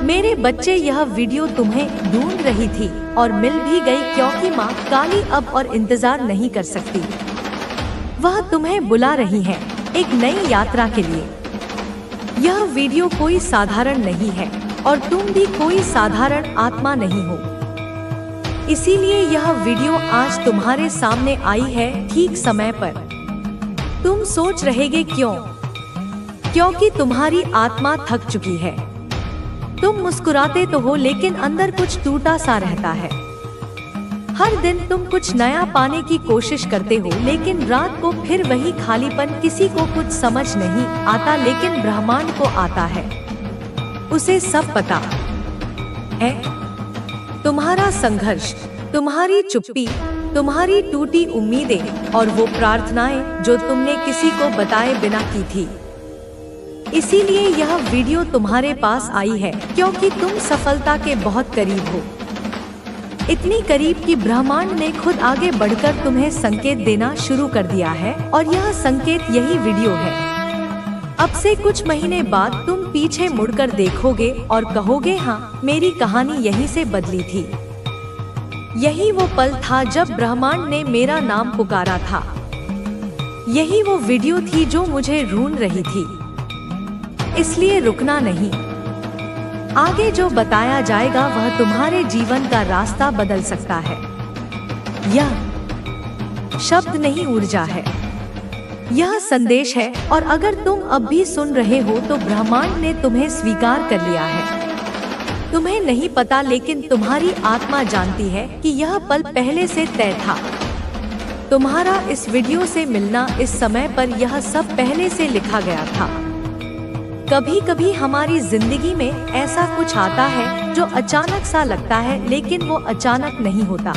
मेरे बच्चे, यह वीडियो तुम्हें ढूंढ रही थी और मिल भी गई, क्योंकि माँ काली अब और इंतजार नहीं कर सकती। वह तुम्हें बुला रही है एक नई यात्रा के लिए। यह वीडियो कोई साधारण नहीं है और तुम भी कोई साधारण आत्मा नहीं हो। इसीलिए यह वीडियो आज तुम्हारे सामने आई है ठीक समय पर। तुम सोच रहेगे क्यों? क्योंकि तुम्हारी आत्मा थक चुकी है। तुम मुस्कुराते तो हो, लेकिन अंदर कुछ टूटा सा रहता है। हर दिन तुम कुछ नया पाने की कोशिश करते हो, लेकिन रात को फिर वही खालीपन। किसी को कुछ समझ नहीं आता, लेकिन ब्रह्मांड को आता है। उसे सब पता है। तुम्हारा संघर्ष, तुम्हारी चुप्पी, तुम्हारी टूटी उम्मीदें और वो प्रार्थनाएं जो तुमने किसी को बताए बिना की थी। इसीलिए यह वीडियो तुम्हारे पास आई है, क्योंकि तुम सफलता के बहुत करीब हो। इतनी करीब कि ब्रह्मांड ने खुद आगे बढ़कर तुम्हें संकेत देना शुरू कर दिया है, और यह संकेत यही वीडियो है। अब से कुछ महीने बाद तुम पीछे मुड़कर देखोगे और कहोगे, हाँ, मेरी कहानी यहीं से बदली थी। यही वो पल था जब ब्रह्मांड ने मेरा नाम पुकारा था। यही वो वीडियो थी जो मुझे ढूंढ रही थी। इसलिए रुकना नहीं। आगे जो बताया जाएगा वह तुम्हारे जीवन का रास्ता बदल सकता है। यह शब्द नहीं, ऊर्जा है। यह संदेश है, और अगर तुम अब भी सुन रहे हो तो ब्रह्मांड ने तुम्हें स्वीकार कर लिया है। तुम्हें नहीं पता, लेकिन तुम्हारी आत्मा जानती है कि यह पल पहले से तय था। तुम्हारा इस वीडियो से मिलना, इस समय पर, यह सब पहले से लिखा गया था। कभी कभी हमारी जिंदगी में ऐसा कुछ आता है जो अचानक सा लगता है, लेकिन वो अचानक नहीं होता।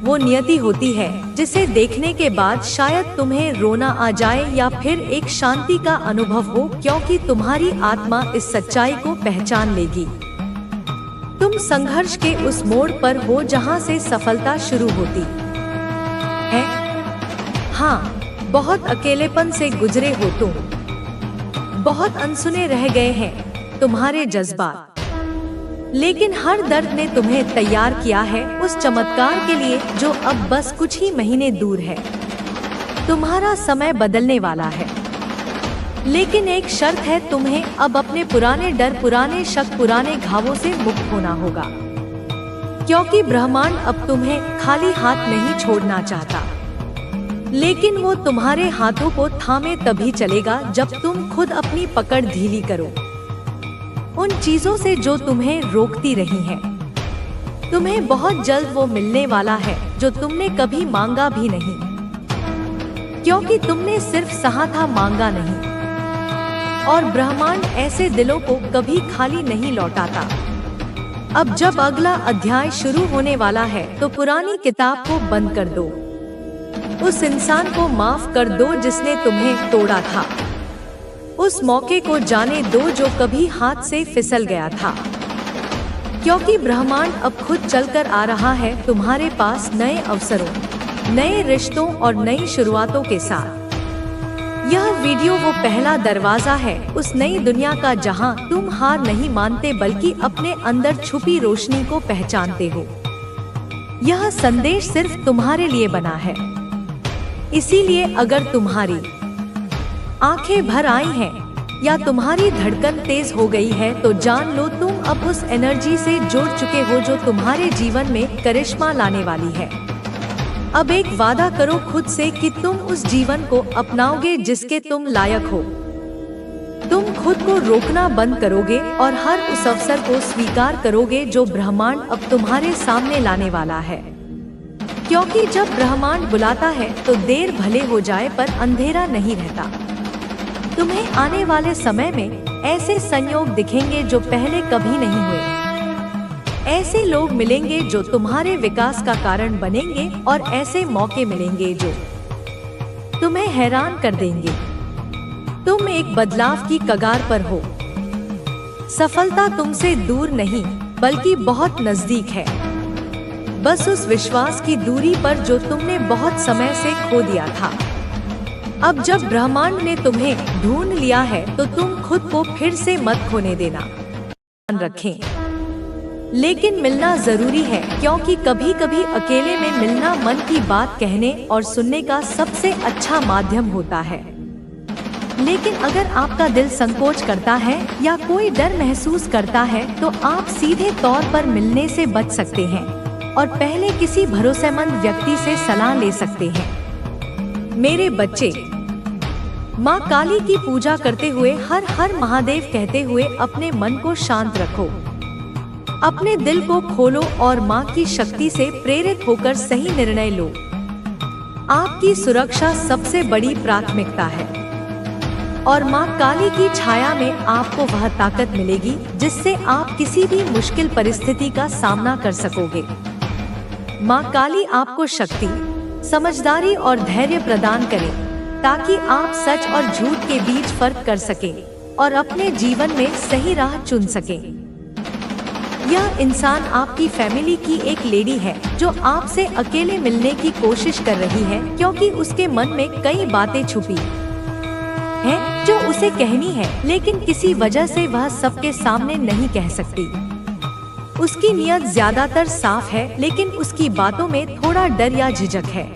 वो नियति होती है जिसे देखने के बाद शायद तुम्हें रोना आ जाए या फिर एक शांति का अनुभव हो, क्योंकि तुम्हारी आत्मा इस सच्चाई को पहचान लेगी। तुम संघर्ष के उस मोड़ पर हो जहां से सफलता शुरू होती है। हाँ, बहुत अकेलेपन से गुजरे हो तुम। बहुत अनसुने रह गए हैं तुम्हारे जज्बात, लेकिन हर दर्द ने तुम्हें तैयार किया है उस चमत्कार के लिए जो अब बस कुछ ही महीने दूर है। तुम्हारा समय बदलने वाला है, लेकिन एक शर्त है, तुम्हें अब अपने पुराने डर, पुराने शक, पुराने घावों से मुक्त होना होगा। क्योंकि ब्रह्मांड अब तुम्हें खाली हाथ नहीं छोड़ना चाहता, लेकिन वो तुम्हारे हाथों को थामे तभी चलेगा जब तुम खुद अपनी पकड़ ढीली करो। उन चीजों से जो तुम्हें रोकती रही हैं। तुम्हें बहुत जल्द वो मिलने वाला है जो तुमने कभी मांगा भी नहीं, क्योंकि तुमने सिर्फ सहा था, मांगा नहीं। और ब्रह्मांड ऐसे दिलों को कभी खाली नहीं लौटाता। अब जब अगला अध्याय शुरू होने वाला है तो पुरानी किताब को बंद कर दो। उस इंसान को माफ कर दो जिसने तुम्हें तोड़ा था। उस मौके को जाने दो जो कभी हाथ से फिसल गया था, क्योंकि ब्रह्मांड अब खुद चलकर आ रहा है तुम्हारे पास नए अवसरों, नए रिश्तों और नई शुरुआतों के साथ। यह वीडियो वो पहला दरवाजा है उस नई दुनिया का जहां तुम हार नहीं मानते, बल्कि अपने अंदर छुपी रोशनी को पहचानते हो। यह संदेश सिर्फ तुम्हारे लिए बना है। इसीलिए अगर तुम्हारी आंखें भर आई हैं या तुम्हारी धड़कन तेज हो गई है, तो जान लो तुम अब उस एनर्जी से जुड़ चुके हो जो तुम्हारे जीवन में करिश्मा लाने वाली है। अब एक वादा करो खुद से कि तुम उस जीवन को अपनाओगे जिसके तुम लायक हो। तुम खुद को रोकना बंद करोगे और हर उस अवसर को स्वीकार करोगे जो ब्रह्मांड अब तुम्हारे सामने लाने वाला है। क्योंकि जब ब्रह्मांड बुलाता है तो देर भले हो जाए पर अंधेरा नहीं रहता। तुम्हें आने वाले समय में ऐसे संयोग दिखेंगे जो पहले कभी नहीं हुए। ऐसे लोग मिलेंगे जो तुम्हारे विकास का कारण बनेंगे, और ऐसे मौके मिलेंगे जो तुम्हें हैरान कर देंगे। तुम एक बदलाव की कगार पर हो। सफलता तुमसे दूर नहीं, बल्कि बहुत नजदीक है। बस उस विश्वास की दूरी पर जो तुमने बहुत समय से खो दिया था। अब जब ब्रह्मांड ने तुम्हें ढूंढ लिया है तो तुम खुद को फिर से मत खोने देना। रखें। लेकिन मिलना जरूरी है, क्योंकि कभी कभी अकेले में मिलना मन की बात कहने और सुनने का सबसे अच्छा माध्यम होता है। लेकिन अगर आपका दिल संकोच करता है या कोई डर महसूस करता है तो आप सीधे तौर पर मिलने से बच सकते हैं और पहले किसी भरोसेमंद व्यक्ति से सलाह ले सकते हैं। मेरे बच्चे, माँ काली की पूजा करते हुए हर हर महादेव कहते हुए अपने मन को शांत रखो। अपने दिल को खोलो और माँ की शक्ति से प्रेरित होकर सही निर्णय लो। आपकी सुरक्षा सबसे बड़ी प्राथमिकता है और माँ काली की छाया में आपको वह ताकत मिलेगी जिससे आप किसी भी मुश्किल परिस्थिति का सामना कर सकोगे। माँ काली आपको शक्ति, समझदारी और धैर्य प्रदान करें ताकि आप सच और झूठ के बीच फर्क कर सकें और अपने जीवन में सही राह चुन सकें। यह इंसान आपकी फैमिली की एक लेडी है जो आपसे अकेले मिलने की कोशिश कर रही है, क्योंकि उसके मन में कई बातें छुपी हैं जो उसे कहनी है, लेकिन किसी वजह से वह सबके सामने नहीं कह सकती। उसकी नियत ज्यादातर साफ है, लेकिन उसकी बातों में थोड़ा डर या झिझक है।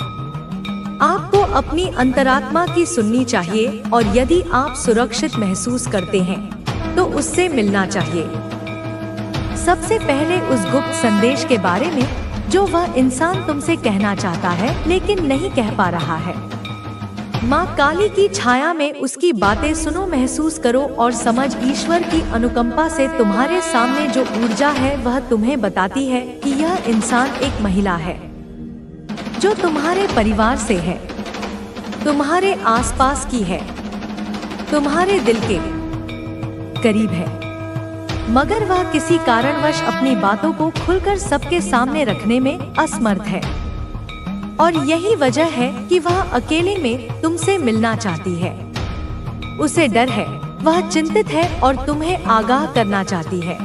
आपको अपनी अंतरात्मा की सुननी चाहिए और यदि आप सुरक्षित महसूस करते हैं तो उससे मिलना चाहिए। सबसे पहले उस गुप्त संदेश के बारे में जो वह इंसान तुमसे कहना चाहता है लेकिन नहीं कह पा रहा है। माँ काली की छाया में उसकी बातें सुनो, महसूस करो और समझ। ईश्वर की अनुकंपा से तुम्हारे सामने जो ऊर्जा है वह तुम्हें बताती है कि यह इंसान एक महिला है जो तुम्हारे परिवार से है, तुम्हारे आसपास की है, तुम्हारे दिल के करीब है, मगर वह किसी कारणवश अपनी बातों को खुलकर सबके सामने रखने में असमर्थ है। और यही वजह है कि वह अकेले में तुमसे मिलना चाहती है। उसे डर है, वह चिंतित है और तुम्हें आगाह करना चाहती है।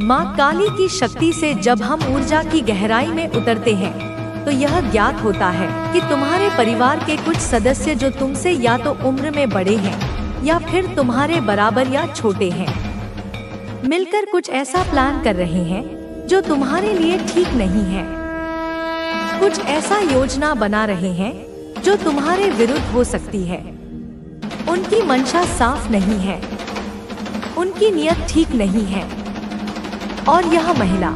माँ काली की शक्ति से जब हम ऊर्जा की गहराई में उतरते हैं तो यह ज्ञात होता है कि तुम्हारे परिवार के कुछ सदस्य जो तुमसे या तो उम्र में बड़े हैं या फिर तुम्हारे बराबर या छोटे हैं, मिलकर कुछ ऐसा प्लान कर रहे हैं जो तुम्हारे लिए ठीक नहीं है। कुछ ऐसा योजना बना रहे हैं जो तुम्हारे विरुद्ध हो सकती है। उनकी मंशा साफ नहीं है, उनकी नियत ठीक नहीं है और यह महिला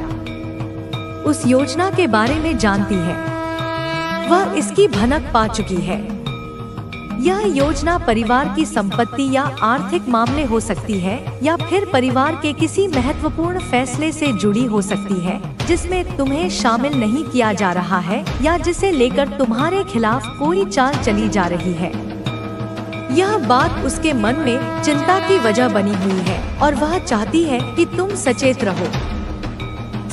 उस योजना के बारे में जानती है। वह इसकी भनक पा चुकी है। यह योजना परिवार की संपत्ति या आर्थिक मामले हो सकती है या फिर परिवार के किसी महत्वपूर्ण फैसले से जुड़ी हो सकती है जिसमें तुम्हें शामिल नहीं किया जा रहा है या जिसे लेकर तुम्हारे खिलाफ कोई चाल चली जा रही है। यह बात उसके मन में चिंता की वजह बनी हुई है और वह चाहती है कि तुम सचेत रहो,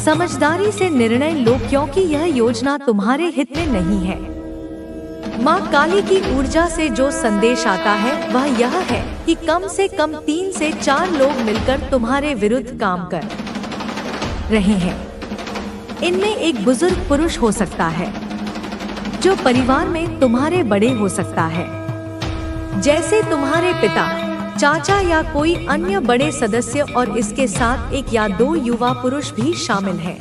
समझदारी से निर्णय लो, क्योंकि यह योजना तुम्हारे हित में नहीं है। माँ काली की ऊर्जा से जो संदेश आता है वह यह है कि कम से कम 3 से 4 लोग मिलकर तुम्हारे विरुद्ध काम कर रहे हैं। इनमें एक बुजुर्ग पुरुष हो सकता है जो परिवार में तुम्हारे बड़े हो सकता है, जैसे तुम्हारे पिता, चाचा या कोई अन्य बड़े सदस्य, और इसके साथ 1 या 2 युवा पुरुष भी शामिल हैं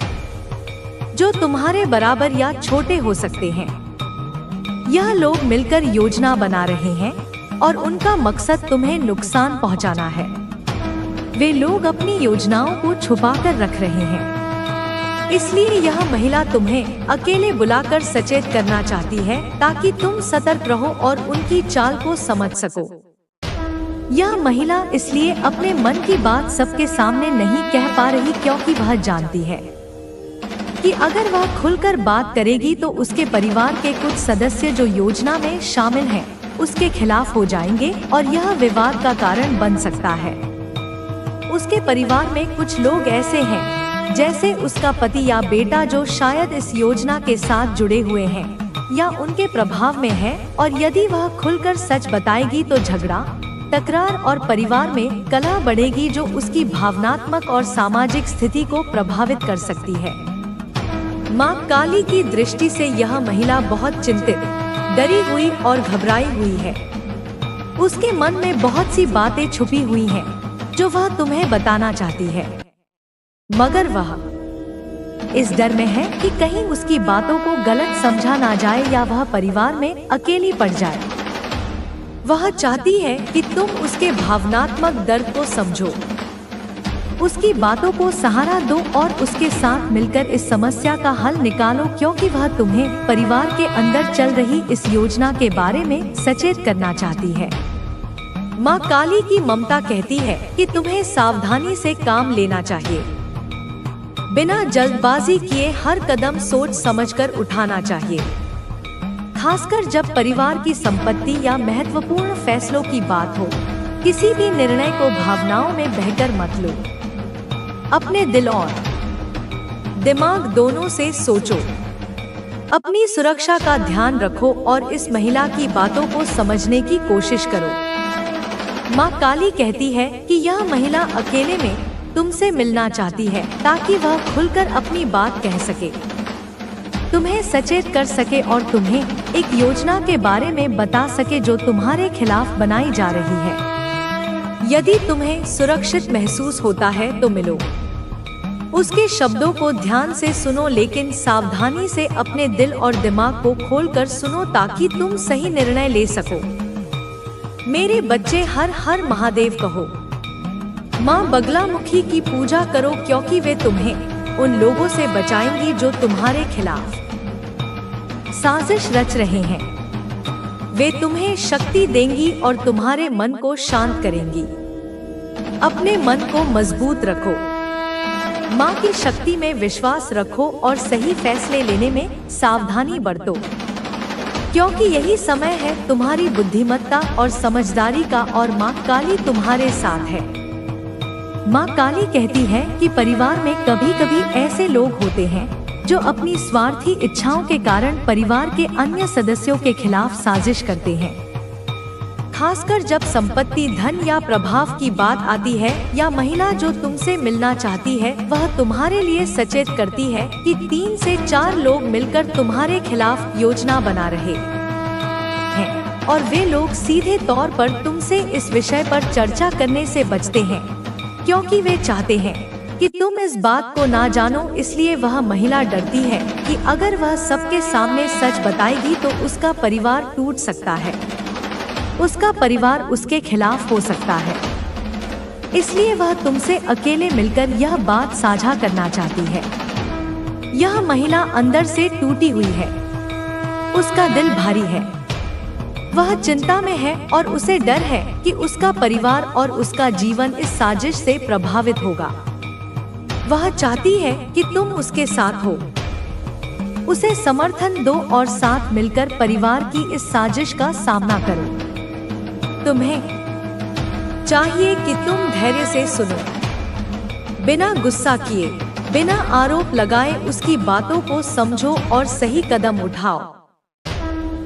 जो तुम्हारे बराबर या छोटे हो सकते हैं। यह लोग मिलकर योजना बना रहे हैं और उनका मकसद तुम्हें नुकसान पहुंचाना है। वे लोग अपनी योजनाओं को छुपाकर रख रहे हैं, इसलिए यह महिला तुम्हें अकेले बुलाकर सचेत करना चाहती है ताकि तुम सतर्क रहो और उनकी चाल को समझ सको। यह महिला इसलिए अपने मन की बात सबके सामने नहीं कह पा रही क्योंकि वह जानती है कि अगर वह खुलकर बात करेगी तो उसके परिवार के कुछ सदस्य जो योजना में शामिल हैं, उसके खिलाफ हो जाएंगे और यह विवाद का कारण बन सकता है। उसके परिवार में कुछ लोग ऐसे हैं, जैसे उसका पति या बेटा, जो शायद इस योजना के साथ जुड़े हुए हैं या उनके प्रभाव में है, और यदि वह खुलकर सच बताएगी तो झगड़ा, तकरार और परिवार में कलह बढ़ेगी जो उसकी भावनात्मक और सामाजिक स्थिति को प्रभावित कर सकती है। माँ काली की दृष्टि से यह महिला बहुत चिंतित, डरी हुई और घबराई हुई है। उसके मन में बहुत सी बातें छुपी हुई हैं जो वह तुम्हें बताना चाहती है, मगर वह इस डर में है कि कहीं उसकी बातों को गलत समझा ना जाए या वह परिवार में अकेली पड़ जाए। वह चाहती है कि तुम उसके भावनात्मक दर्द को समझो, उसकी बातों को सहारा दो और उसके साथ मिलकर इस समस्या का हल निकालो, क्योंकि वह तुम्हें परिवार के अंदर चल रही इस योजना के बारे में सचेत करना चाहती है। माँ काली की ममता कहती है कि तुम्हें सावधानी से काम लेना चाहिए, बिना जल्दबाजी किए हर कदम सोच समझकर उठाना चाहिए, खासकर जब परिवार की संपत्ति या महत्वपूर्ण फैसलों की बात हो। किसी भी निर्णय को भावनाओं में बहकर मत लो, अपने दिल और दिमाग दोनों से सोचो, अपनी सुरक्षा का ध्यान रखो और इस महिला की बातों को समझने की कोशिश करो। माँ काली कहती है कि यह महिला अकेले में तुमसे मिलना चाहती है ताकि वह खुलकर अपनी बात कह सके, तुम्हें सचेत कर सके और तुम्हें एक योजना के बारे में बता सके जो तुम्हारे खिलाफ बनाई जा रही है। यदि तुम्हें सुरक्षित महसूस होता है तो मिलो, उसके शब्दों को ध्यान से सुनो, लेकिन सावधानी से अपने दिल और दिमाग को खोलकर सुनो ताकि तुम सही निर्णय ले सको। मेरे बच्चे हर हर महादेव कहो, माँ बगलामुखी की पूजा करो, क्योंकि वे तुम्हें उन लोगों से बचाएंगी जो तुम्हारे खिलाफ साजिश रच रहे हैं। वे तुम्हें शक्ति देंगी और तुम्हारे मन को शांत करेंगी। अपने मन को मजबूत रखो, माँ की शक्ति में विश्वास रखो और सही फैसले लेने में सावधानी बरतो, क्योंकि यही समय है तुम्हारी बुद्धिमत्ता और समझदारी का और माँ काली तुम्हारे साथ है। माँ काली कहती है कि परिवार में कभी कभी ऐसे लोग होते हैं जो अपनी स्वार्थी इच्छाओं के कारण परिवार के अन्य सदस्यों के खिलाफ साजिश करते हैं, खासकर जब संपत्ति, धन या प्रभाव की बात आती है। या महिला जो तुमसे मिलना चाहती है वह तुम्हारे लिए सचेत करती है कि 3 से 4 लोग मिलकर तुम्हारे खिलाफ योजना बना रहे हैं और वे लोग सीधे तौर पर तुमसे इस विषय पर चर्चा करने से बचते हैं, क्योंकि वे चाहते हैं कि तुम इस बात को ना जानो। इसलिए वह महिला डरती है कि अगर वह सबके सामने सच बताएगी तो उसका परिवार टूट सकता है, उसका परिवार उसके खिलाफ हो सकता है। इसलिए वह तुमसे अकेले मिलकर यह बात साझा करना चाहती है। यह महिला अंदर से टूटी हुई है, उसका दिल भारी है, वह चिंता में है और उसे डर है कि उसका परिवार और उसका जीवन इस साजिश से प्रभावित होगा। वह चाहती है कि तुम उसके साथ हो, उसे समर्थन दो और साथ मिलकर परिवार की इस साजिश का सामना करो। तुम्हें चाहिए कि तुम धैर्य से सुनो, बिना गुस्सा किए, बिना आरोप लगाए उसकी बातों को समझो और सही कदम उठाओ।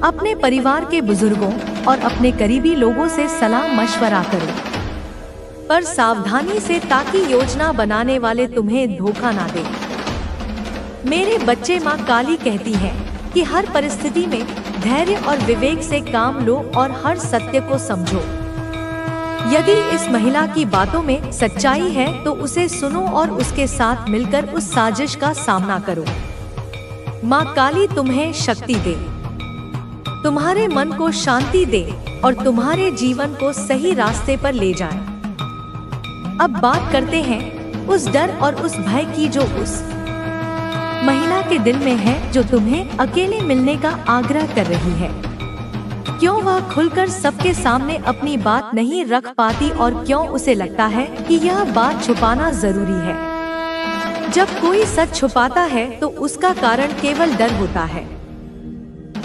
अपने परिवार के बुजुर्गों और अपने करीबी लोगों से सलाह मशवरा करो, पर सावधानी से, ताकि योजना बनाने वाले तुम्हें धोखा ना दे। मेरे बच्चे, माँ काली कहती है कि हर परिस्थिति में धैर्य और विवेक से काम लो और हर सत्य को समझो। यदि इस महिला की बातों में सच्चाई है तो उसे सुनो और उसके साथ मिलकर उस साजिश का सामना करो। माँ काली तुम्हें शक्ति दे, तुम्हारे मन को शांति दे और तुम्हारे जीवन को सही रास्ते पर ले जाए। अब बात करते हैं उस डर और उस भय की जो उस महिला के दिल में है, जो तुम्हें अकेले मिलने का आग्रह कर रही है। क्यों वह खुलकर सबके सामने अपनी बात नहीं रख पाती और क्यों उसे लगता है कि यह बात छुपाना जरूरी है। जब कोई सच छुपाता है तो उसका कारण केवल डर होता है,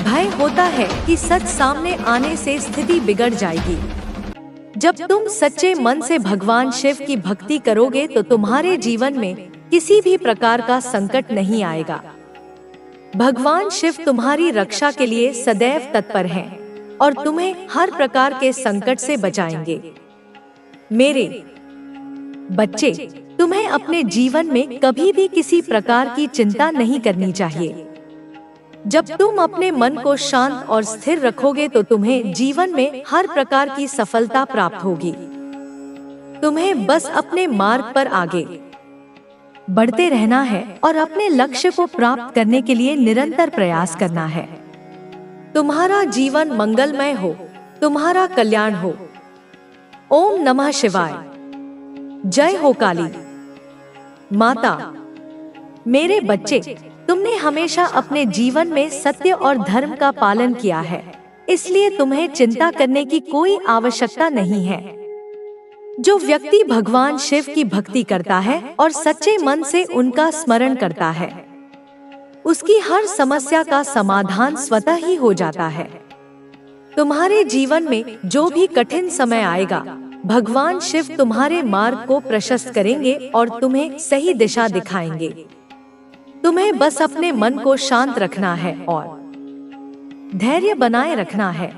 भय होता है कि सच सामने आने से स्थिति बिगड़ जाएगी। जब तुम सच्चे मन से भगवान शिव की भक्ति करोगे तो तुम्हारे जीवन में किसी भी प्रकार का संकट नहीं आएगा। भगवान शिव तुम्हारी रक्षा के लिए सदैव तत्पर हैं और तुम्हें हर प्रकार के संकट से बचाएंगे। मेरे बच्चे, तुम्हें अपने जीवन में कभी भी किसी प्रकार की चिंता नहीं करनी चाहिए। जब तुम अपने मन को शांत और स्थिर रखोगे तो तुम्हें जीवन में हर प्रकार की सफलता प्राप्त होगी। तुम्हें बस अपने मार्ग पर आगे बढ़ते रहना है और अपने लक्ष्य को प्राप्त करने के लिए निरंतर प्रयास करना है। तुम्हारा जीवन मंगलमय हो, तुम्हारा कल्याण हो। ओम नमः शिवाय। जय हो काली माता। मेरे बच्चे, तुमने हमेशा अपने जीवन में सत्य और धर्म का पालन किया है, इसलिए तुम्हें चिंता करने की कोई आवश्यकता नहीं है। जो व्यक्ति भगवान शिव की भक्ति करता है और सच्चे मन से उनका स्मरण करता है, उसकी हर समस्या का समाधान स्वतः ही हो जाता है। तुम्हारे जीवन में जो भी कठिन समय आएगा, भगवान शिव तुम्हारे मार्ग को प्रशस्त करेंगे और तुम्हें सही दिशा दिखाएंगे। तुम्हें बस अपने मन को शांत रखना है और धैर्य बनाए रखना है।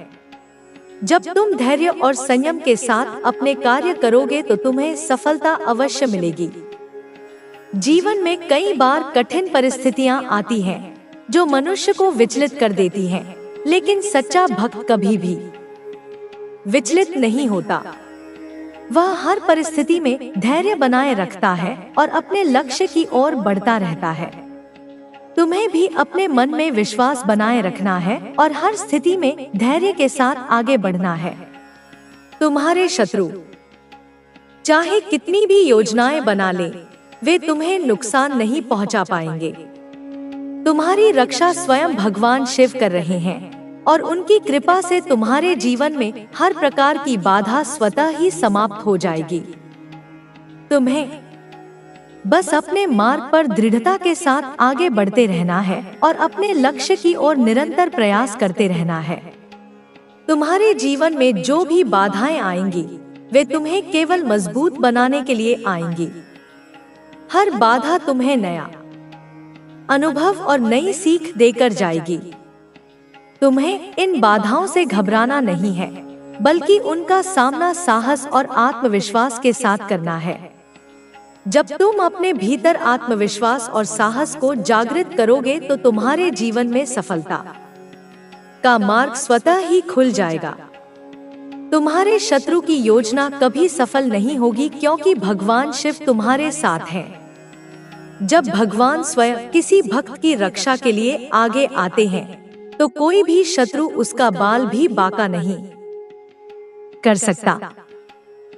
जब तुम धैर्य और संयम के साथ अपने कार्य करोगे तो तुम्हें सफलता अवश्य मिलेगी। जीवन में कई बार कठिन परिस्थितियां आती हैं, जो मनुष्य को विचलित कर देती हैं, लेकिन सच्चा भक्त कभी भी विचलित नहीं होता। वह हर परिस्थिति में धैर्य बनाए रखता है और अपने लक्ष्य की ओर बढ़ता रहता है। तुम्हें भी अपने मन में विश्वास बनाए रखना है और हर स्थिति में धैर्य के साथ आगे बढ़ना है। तुम्हारे शत्रु चाहे कितनी भी योजनाएं बना लें, वे तुम्हें नुकसान नहीं पहुंचा पाएंगे। तुम्हारी रक्षा स्वयं भगवान शिव कर रहे हैं और उनकी कृपा से तुम्हारे जीवन में हर प्रकार की बाधा स्वतः ही समाप्त हो जाएगी। तुम्हें बस अपने मार्ग पर दृढ़ता के साथ आगे बढ़ते रहना है और अपने लक्ष्य की ओर निरंतर प्रयास करते रहना है। तुम्हारे जीवन में जो भी बाधाएं आएंगी, वे तुम्हें केवल मजबूत बनाने के लिए आएंगी। हर बाधा तुम्हें नया अनुभव और नई सीख देकर जाएगी। तुम्हें इन बाधाओं से घबराना नहीं है, बल्कि उनका सामना साहस और आत्मविश्वास के साथ करना है। जब तुम अपने भीतर आत्मविश्वास और साहस को जागृत करोगे तो तुम्हारे जीवन में सफलता का मार्ग स्वतः ही खुल जाएगा। तुम्हारे शत्रु की योजना कभी सफल नहीं होगी, क्योंकि भगवान शिव तुम्हारे साथ हैं। जब भगवान स्वयं किसी भक्त की रक्षा के लिए आगे आते हैं, तो कोई भी शत्रु उसका बाल भी बांका नहीं कर सकता।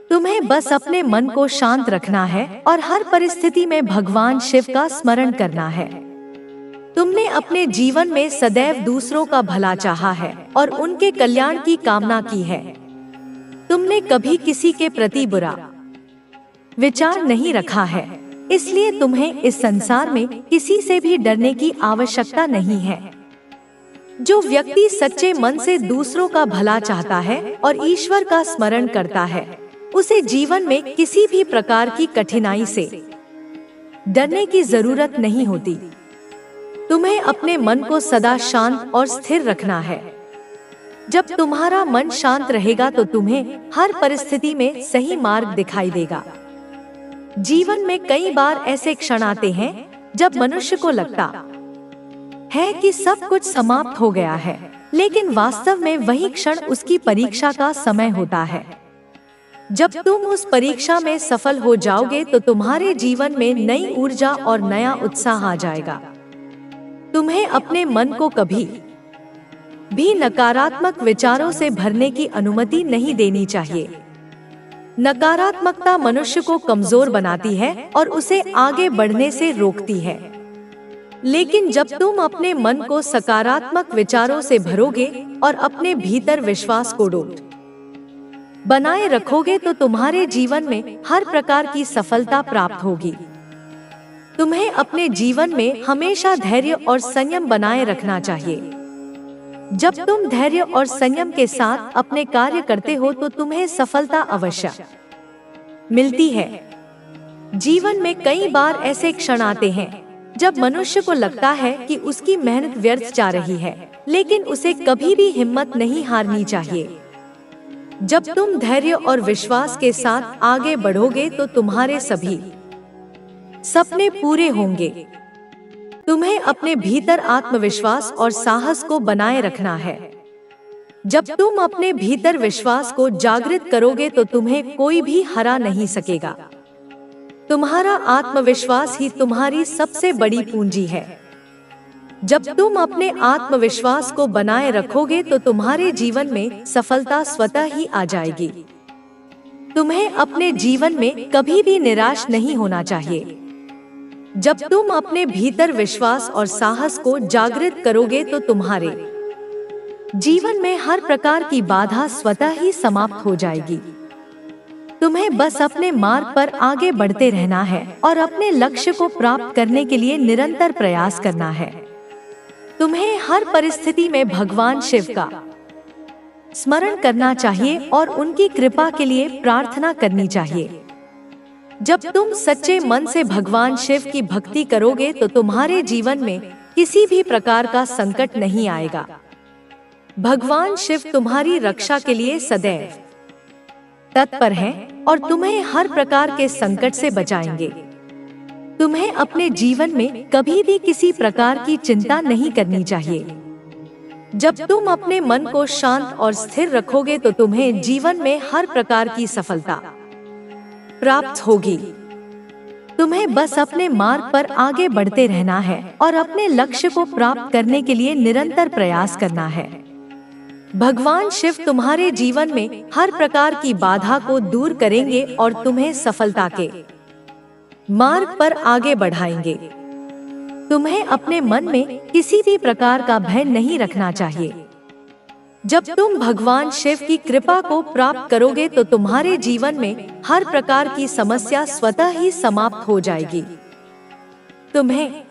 तुम्हें बस अपने मन को शांत रखना है और हर परिस्थिति में भगवान शिव का स्मरण करना है। तुमने अपने जीवन में सदैव दूसरों का भला चाहा है और उनके कल्याण की कामना की है। तुमने कभी किसी के प्रति बुरा विचार नहीं रखा है, इसलिए तुम्हें इस संसार में किसी से भी डरने की आवश्यकता नहीं है। जो व्यक्ति सच्चे मन से दूसरों का भला चाहता है और ईश्वर का स्मरण करता है, उसे जीवन में किसी भी प्रकार की कठिनाई से डरने की जरूरत नहीं होती। तुम्हें अपने मन को सदा शांत और स्थिर रखना है। जब तुम्हारा मन शांत रहेगा तो तुम्हें हर परिस्थिति में सही मार्ग दिखाई देगा। जीवन में कई बार ऐसे क्षण आते हैं जब मनुष्य को लगता है कि सब कुछ समाप्त हो गया है, लेकिन वास्तव में वही क्षण उसकी परीक्षा का समय होता है। जब तुम उस परीक्षा में सफल हो जाओगे तो तुम्हारे जीवन में नई ऊर्जा और नया उत्साह आ जाएगा। तुम्हें अपने मन को कभी भी नकारात्मक विचारों से भरने की अनुमति नहीं देनी चाहिए। नकारात्मकता मनुष्य को कमजोर बनाती है और उसे आगे बढ़ने से रोकती है। लेकिन जब तुम अपने मन को सकारात्मक विचारों से भरोगे और अपने भीतर विश्वास को अटूट बनाए रखोगे तो तुम्हारे जीवन में हर प्रकार की सफलता प्राप्त होगी। तुम्हें अपने जीवन में हमेशा धैर्य और संयम बनाए रखना चाहिए। जब तुम धैर्य और संयम के साथ अपने कार्य करते हो तो तुम्हें सफलता अवश्य मिलती है। जीवन में कई बार ऐसे क्षण आते हैं जब मनुष्य को लगता है कि उसकी मेहनत व्यर्थ जा रही है, लेकिन उसे कभी भी हिम्मत नहीं हारनी चाहिए। जब तुम धैर्य और विश्वास के साथ आगे बढ़ोगे तो तुम्हारे सभी सपने पूरे होंगे। तुम्हें अपने भीतर आत्मविश्वास और साहस को बनाए रखना है। जब तुम अपने भीतर विश्वास को जागृत करोगे तो तुम्हें कोई भी हरा नहीं सकेगा। तुम्हारा आत्मविश्वास ही तुम्हारी सबसे बड़ी पूंजी है। जब तुम अपने आत्मविश्वास को बनाए रखोगे तो तुम्हारे जीवन में सफलता स्वतः ही आ जाएगी। तुम्हें अपने जीवन में कभी भी निराश नहीं होना चाहिए। जब तुम अपने भीतर विश्वास और साहस को जागृत करोगे तो तुम्हारे जीवन में हर प्रकार की बाधा स्वतः ही समाप्त हो जाएगी। तुम्हें बस अपने मार्ग पर आगे बढ़ते रहना है और अपने लक्ष्य को प्राप्त करने के लिए निरंतर प्रयास करना है। तुम्हें हर परिस्थिति में भगवान शिव का स्मरण करना चाहिए और उनकी कृपा के लिए प्रार्थना करनी चाहिए। जब तुम सच्चे मन से भगवान शिव की भक्ति करोगे तो तुम्हारे जीवन में किसी भी प्रकार का संकट नहीं आएगा। भगवान शिव तुम्हारी रक्षा के लिए सदैव तत्पर हैं और तुम्हें हर प्रकार के संकट से बचाएंगे। तुम्हें अपने जीवन में कभी भी किसी प्रकार की चिंता नहीं करनी चाहिए। जब तुम अपने मन को शांत और स्थिर रखोगे तो तुम्हें जीवन में हर प्रकार की सफलता प्राप्त होगी। तुम्हें बस अपने मार्ग पर आगे बढ़ते रहना है और अपने लक्ष्य को प्राप्त करने के लिए निरंतर प्रयास करना है। भगवान शिव तुम्हारे जीवन में हर प्रकार की बाधा को दूर करेंगे और तुम्हें सफलता के मार्ग पर आगे बढ़ाएंगे। तुम्हें अपने मन में किसी भी प्रकार का भय नहीं रखना चाहिए। जब तुम भगवान शिव की कृपा को प्राप्त करोगे तो तुम्हारे जीवन में हर प्रकार की समस्या स्वतः ही समाप्त हो जाएगी। तुम्हें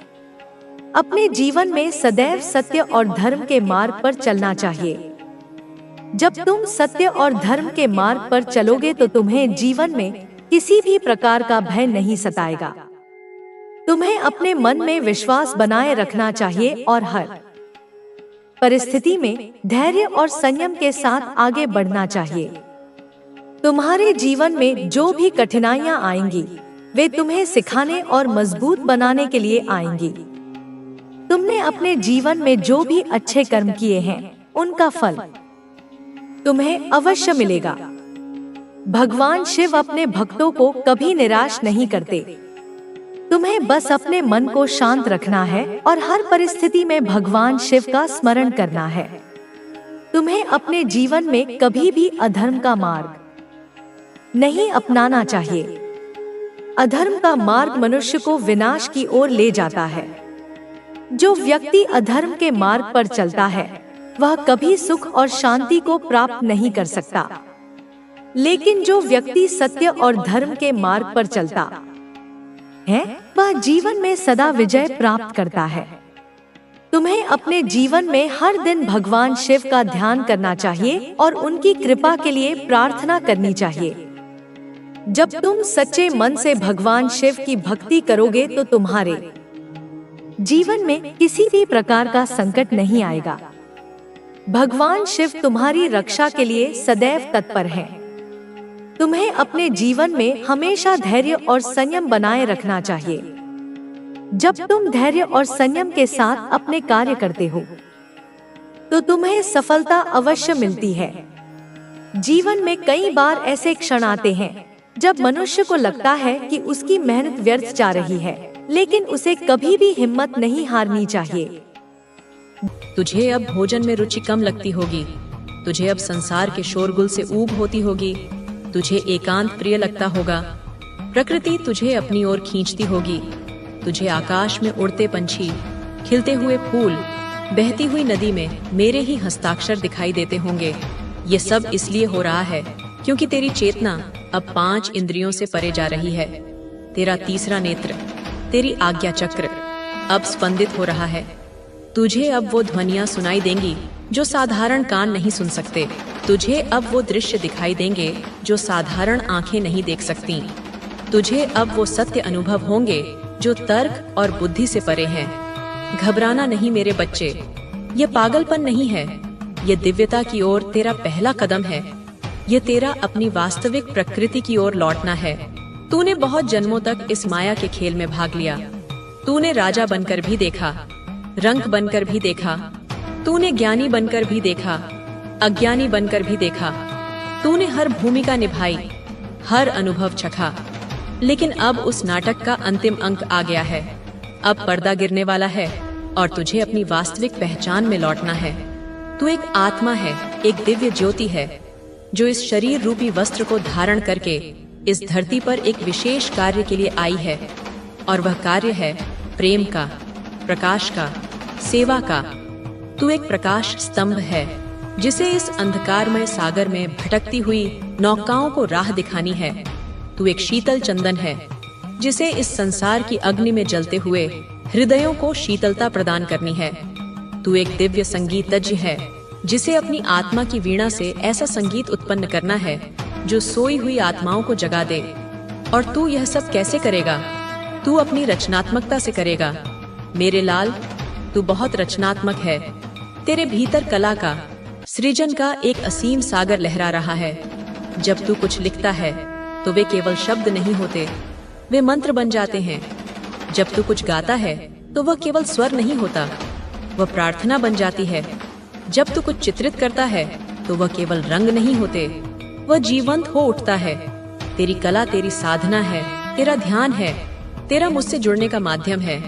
अपने जीवन में सदैव सत्य और धर्म के मार्ग पर चलना चाहिए। जब तुम सत्य और धर्म के मार्ग पर चलोगे तो तुम्हें जीवन में किसी भी प्रकार का भय नहीं सताएगा। तुम्हें अपने मन में विश्वास बनाए रखना चाहिए और हर परिस्थिति में धैर्य और संयम के साथ आगे बढ़ना चाहिए। तुम्हारे जीवन में जो भी कठिनाइयां आएंगी वे तुम्हें सिखाने और मजबूत बनाने के लिए आएंगी। तुमने अपने जीवन में जो भी अच्छे कर्म किए हैं उनका फल तुम्हें अवश्य मिलेगा। भगवान शिव अपने भक्तों को कभी निराश नहीं करते। तुम्हें बस अपने मन को शांत रखना है और हर परिस्थिति में भगवान शिव का स्मरण करना है। तुम्हें अपने जीवन में कभी भी अधर्म का मार्ग नहीं अपनाना चाहिए। अधर्म का मार्ग मनुष्य को विनाश की ओर ले जाता है। जो व्यक्ति अधर्म के मार्ग पर चलता है वह कभी सुख और शांति को प्राप्त नहीं कर सकता, लेकिन जो व्यक्ति सत्य और धर्म के मार्ग पर चलता है वह जीवन में सदा विजय प्राप्त करता है। तुम्हें अपने जीवन में हर दिन भगवान शिव का ध्यान करना चाहिए और उनकी कृपा के लिए प्रार्थना करनी चाहिए। जब तुम सच्चे मन से भगवान शिव की भक्ति करोगे तो तुम्हारे जीवन में किसी भी प्रकार का संकट नहीं आएगा। भगवान शिव तुम्हारी रक्षा के लिए सदैव तत्पर हैं। तुम्हें अपने जीवन में हमेशा धैर्य और संयम बनाए रखना चाहिए। जब तुम धैर्य और संयम के साथ अपने कार्य करते हो तो तुम्हें सफलता अवश्य मिलती है। जीवन में कई बार ऐसे क्षण आते हैं जब मनुष्य को लगता है कि उसकी मेहनत व्यर्थ जा रही है, लेकिन उसे कभी भी हिम्मत नहीं हारनी चाहिए। तुझे अब भोजन में रुचि कम लगती होगी, तुझे अब संसार के शोरगुल से ऊब होती होगी, तुझे एकांत प्रिय लगता होगा, प्रकृति तुझे अपनी ओर खींचती होगी, तुझे आकाश में उड़ते पंछी, खिलते हुए फूल, बहती हुई नदी में मेरे ही हस्ताक्षर दिखाई देते होंगे। ये सब इसलिए हो रहा है क्योंकि तेरी चेतना अब 5 इंद्रियों से परे जा रही है। तेरा तीसरा नेत्र, तेरी आज्ञा चक्र अब स्पंदित हो रहा है। तुझे अब वो ध्वनियां सुनाई देंगी जो साधारण कान नहीं सुन सकते। तुझे अब वो दृश्य दिखाई देंगे जो साधारण आंखें नहीं देख सकती। तुझे अब वो सत्य अनुभव होंगे जो तर्क और बुद्धि से परे हैं। घबराना नहीं मेरे बच्चे, ये पागलपन नहीं है, ये दिव्यता की ओर तेरा पहला कदम है। ये तेरा अपनी वास्तविक प्रकृति की ओर लौटना है। तूने बहुत जन्मों तक इस माया के खेल में भाग लिया। तूने राजा बनकर भी देखा, रंक बनकर भी देखा, तूने ज्ञानी बनकर भी देखा। अज्ञानी बनकर भी देखा। तूने हर भूमिका निभाई, हर अनुभव चखा, लेकिन अब उस नाटक का अंतिम अंक आ गया है। अब पर्दा गिरने वाला है और तुझे अपनी वास्तविक पहचान में लौटना है। तू एक आत्मा है, एक दिव्य ज्योति है, जो इस शरीर रूपी वस्त्र को धारण करके इस धरती पर एक विशेष कार्य के लिए आई है। और वह कार्य है प्रेम का, प्रकाश का, सेवा का। तू एक प्रकाश स्तंभ है, जिसे इस अंधकारमय सागर में भटकती हुई नौकाओं को राह दिखानी है। तू एक शीतल चंदन है, जिसे इस संसार की अग्नि में जलते हुए हृदयों को शीतलता प्रदान करनी है। तू एक दिव्य संगीतज्ञ है, जिसे अपनी आत्मा की वीणा से ऐसा संगीत उत्पन्न करना है जो सोई हुई आत्माओं को जगा दे। और तू यह सब कैसे करेगा? तू अपनी रचनात्मकता से करेगा। मेरे लाल, तू बहुत रचनात्मक है। तेरे भीतर कला का, सृजन का एक असीम सागर लहरा रहा है। जब तू कुछ लिखता है तो वे केवल शब्द नहीं होते, वे मंत्र बन जाते हैं। जब तू कुछ गाता है तो वह केवल स्वर नहीं होता, वह प्रार्थना बन जाती है। जब तू कुछ चित्रित करता है तो वह केवल रंग नहीं होते, वह जीवंत हो उठता है। तेरी कला तेरी साधना है, तेरा ध्यान है, तेरा मुझसे जुड़ने का माध्यम है।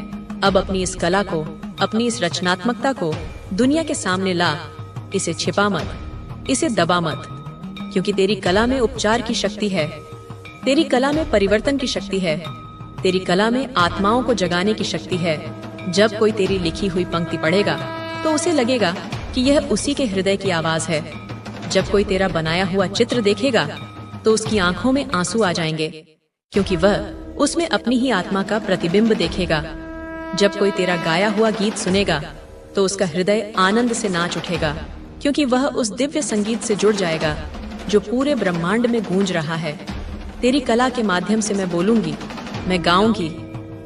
अब अपनी इस कला को, अपनी इस रचनात्मकता को दुनिया के सामने ला। इसे छिपा मत, इसे दबा मत, क्योंकि तेरी कला में उपचार की शक्ति है, तेरी कला में परिवर्तन की शक्ति है, तेरी कला में आत्माओं को जगाने की शक्ति है। जब कोई तेरी लिखी हुई पंक्ति पढ़ेगा तो उसे लगेगा कि यह उसी के हृदय की आवाज है। जब कोई तेरा बनाया हुआ चित्र देखेगा तो उसकी आंखों में आंसू आ जाएंगे, क्योंकि वह उसमें अपनी ही आत्मा का प्रतिबिंब देखेगा। जब कोई तेरा गाया हुआ गीत सुनेगा तो उसका हृदय आनंद से नाच उठेगा, क्योंकि वह उस दिव्य संगीत से जुड़ जाएगा जो पूरे ब्रह्मांड में गूंज रहा है। तेरी कला के माध्यम से मैं बोलूंगी, मैं गाऊंगी,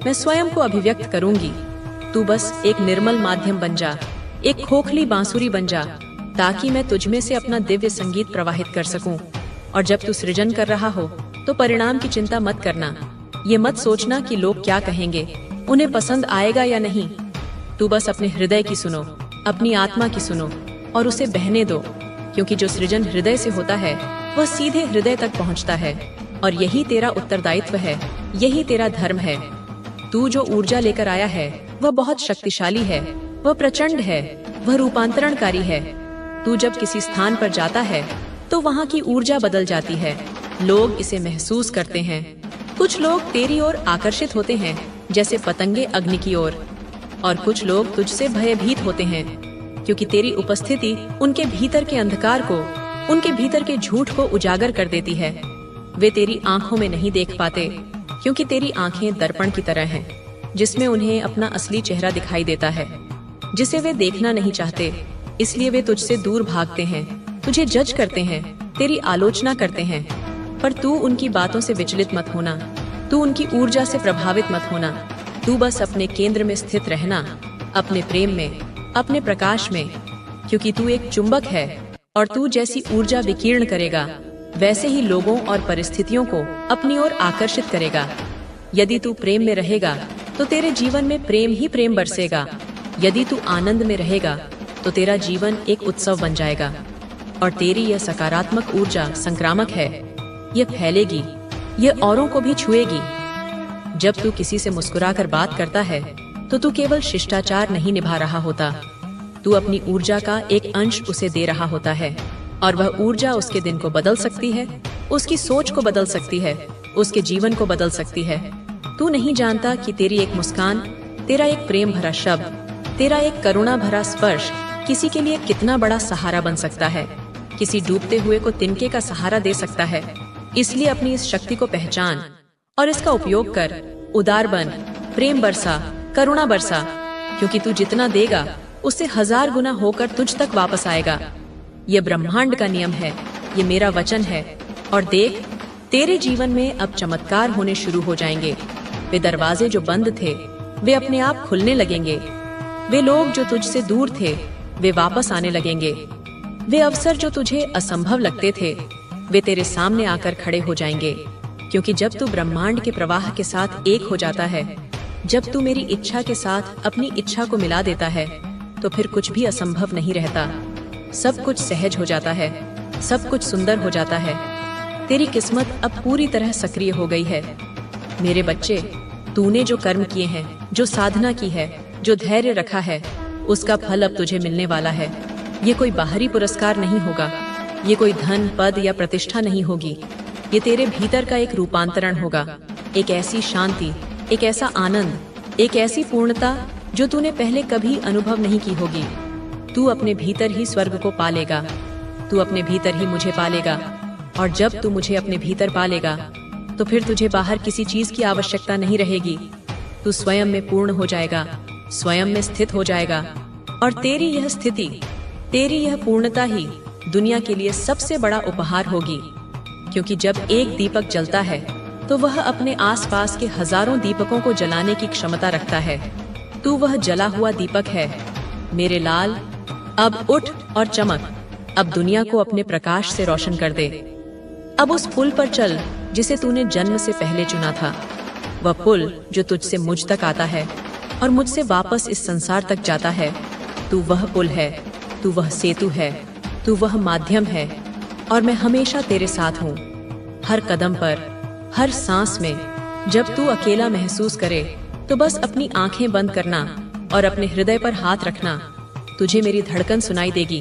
मैं स्वयं को अभिव्यक्त करूंगी। तू बस एक निर्मल माध्यम बन जा, एक खोखली बांसुरी बन जा, ताकि मैं तुझमें से अपना दिव्य संगीत प्रवाहित कर सकूं। और जब तू सृजन कर रहा हो तो परिणाम की चिंता मत करना। ये मत सोचना कि लोग क्या कहेंगे, उन्हें पसंद आएगा या नहीं। तू बस अपने हृदय की सुनो, अपनी आत्मा की सुनो और उसे बहने दो, क्योंकि जो सृजन हृदय से होता है वह सीधे हृदय तक पहुंचता है। और यही तेरा उत्तरदायित्व है, यही तेरा धर्म है। तू जो ऊर्जा लेकर आया है वह बहुत शक्तिशाली है, वह प्रचंड है, वह रूपांतरणकारी है। तू जब किसी स्थान पर जाता है तो वहाँ की ऊर्जा बदल जाती है, लोग इसे महसूस करते हैं। कुछ लोग तेरी ओर आकर्षित होते हैं जैसे पतंगे अग्नि की ओर, और कुछ लोग तुझसे भयभीत होते हैं, क्योंकि तेरी उपस्थिति उनके भीतर के अंधकार को, उनके भीतर के झूठ को उजागर कर देती है। वे तेरी आंखों में नहीं देख पाते, क्योंकि तेरी आंखें दर्पण की तरह हैं, जिसमें उन्हें अपना असली चेहरा दिखाई देता है, जिसे वे देखना नहीं चाहते। इसलिए वे तुझसे दूर भागते हैं, तुझे जज करते हैं, तेरी आलोचना करते हैं। पर तू उनकी बातों से विचलित मत होना, तू उनकी ऊर्जा से प्रभावित मत होना। तू बस अपने केंद्र में स्थित रहना, अपने प्रेम में, अपने प्रकाश में, क्योंकि तू एक चुंबक है और तू जैसी ऊर्जा विकीर्ण करेगा वैसे ही लोगों और परिस्थितियों को अपनी ओर आकर्षित करेगा। यदि तू प्रेम में रहेगा तो तेरे जीवन में प्रेम ही प्रेम बरसेगा। यदि तू आनंद में रहेगा तो तेरा जीवन एक उत्सव बन जाएगा। और तेरी यह सकारात्मक ऊर्जा संक्रामक है, यह फैलेगी, यह औरों को भी छुएगी। जब तू किसी से मुस्कुराकर बात करता है तो तू केवल शिष्टाचार नहीं निभा रहा होता, तू अपनी ऊर्जा का एक अंश उसे दे रहा होता है। और वह ऊर्जा उसके दिन को बदल सकती है, उसकी सोच को बदल सकती है, उसके जीवन को बदल सकती है। तू नहीं जानता कि तेरी एक मुस्कान, तेरा एक प्रेम भरा शब्द, तेरा एक करुणा भरा स्पर्श किसी के लिए कितना बड़ा सहारा बन सकता है, किसी डूबते हुए को तिनके का सहारा दे सकता है। इसलिए अपनी इस शक्ति को पहचान और इसका उपयोग कर। उदार बन, प्रेम बरसा, करुणा बरसा, क्योंकि तू जितना देगा उससे 1000 गुना होकर तुझ तक वापस आएगा। ये ब्रह्मांड का नियम है, ये मेरा वचन है। और देख, तेरे जीवन में अब चमत्कार होने शुरू हो जाएंगे। वे दरवाजे जो बंद थे वे अपने आप खुलने लगेंगे। वे लोग जो तुझसे दूर थे वे वापस आने लगेंगे। वे अवसर जो तुझे असंभव लगते थे वे तेरे सामने आकर खड़े हो जाएंगे, क्योंकि जब तू ब्रह्मांड के प्रवाह के साथ एक हो जाता है, जब तू मेरी इच्छा के साथ अपनी इच्छा को मिला देता है, तो फिर कुछ भी असंभव नहीं रहता। सब कुछ सहज हो जाता है, सब कुछ सुंदर हो जाता है। तेरी किस्मत अब पूरी तरह सक्रिय हो गई है। मेरे बच्चे, तूने जो कर्म किए हैं, जो साधना की है, जो धैर्य रखा है, उसका फल अब तुझे मिलने वाला है। ये कोई बाहरी पुरस्कार नहीं होगा, ये कोई धन, पद या प्रतिष्ठा नहीं होगी। ये तेरे भीतर का एक रूपांतरण होगा, एक ऐसी शांति, एक ऐसा आनंद, एक ऐसी पूर्णता जो तूने पहले कभी अनुभव नहीं की होगी। तू अपने भीतर ही स्वर्ग को पालेगा, तू अपने भीतर ही मुझे पालेगा, और जब तू मुझे अपने भीतर पालेगा तो फिर तुझे बाहर किसी चीज की आवश्यकता नहीं रहेगी। तू स्वयं में पूर्ण हो जाएगा, स्वयं में स्थित हो जाएगा, और तेरी यह स्थिति, तेरी यह पूर्णता ही दुनिया के लिए सबसे बड़ा उपहार होगी। क्योंकि जब एक दीपक जलता है तो वह अपने आसपास के हजारों दीपकों को जलाने की क्षमता रखता है। तू वह जला हुआ दीपक है मेरे लाल। अब उठ और चमक, अब दुनिया को अपने प्रकाश से रोशन कर दे। अब उस पुल पर चल जिसे तूने जन्म से पहले चुना था, वह पुल जो तुझसे मुझ तक आता है और मुझसे वापस इस संसार तक जाता है। तू वह पुल है, तू वह सेतु है, तू वह माध्यम है, और मैं हमेशा तेरे साथ हूँ। हर कदम पर, हर सांस में। जब तू अकेला महसूस करे तो बस अपनी आंखें बंद करना और अपने हृदय पर हाथ रखना। तुझे मेरी धड़कन सुनाई देगी,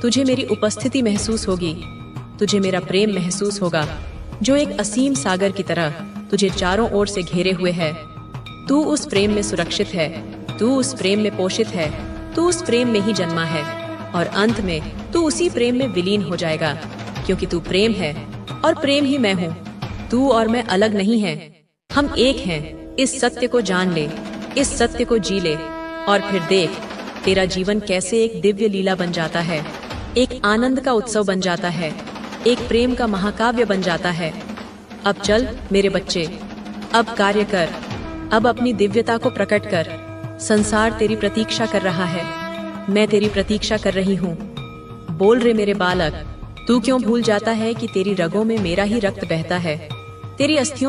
तुझे मेरी उपस्थिति महसूस होगी, तुझे मेरा प्रेम महसूस होगा जो एक असीम सागर की तरह तुझे चारों ओर से घेरे हुए है। तू उस प्रेम में सुरक्षित है, तू उस प्रेम में पोषित है, तू उस प्रेम में ही जन्मा है, और अंत में तू उसी प्रेम में विलीन हो जाएगा। क्योंकि तू प्रेम है और प्रेम ही मैं हूँ। तू और मैं अलग नहीं हैं, हम एक हैं। इस सत्य को जान ले, इस सत्य को जी ले, और फिर देख तेरा जीवन कैसे एक दिव्य लीला बन जाता है, एक आनंद का उत्सव बन जाता है, एक प्रेम का महाकाव्य बन जाता है। अब चल मेरे बच्चे, अब कार्य कर, अब अपनी दिव्यता को प्रकट कर। संसार तेरी प्रतीक्षा कर रहा है, मैं तेरी प्रतीक्षा कर रही हूँ। बोल रे मेरे बालक, तू क्यों भूल जाता है कि तेरी रगों में मेरा ही रक्त बहता है, तेरी अस्थियों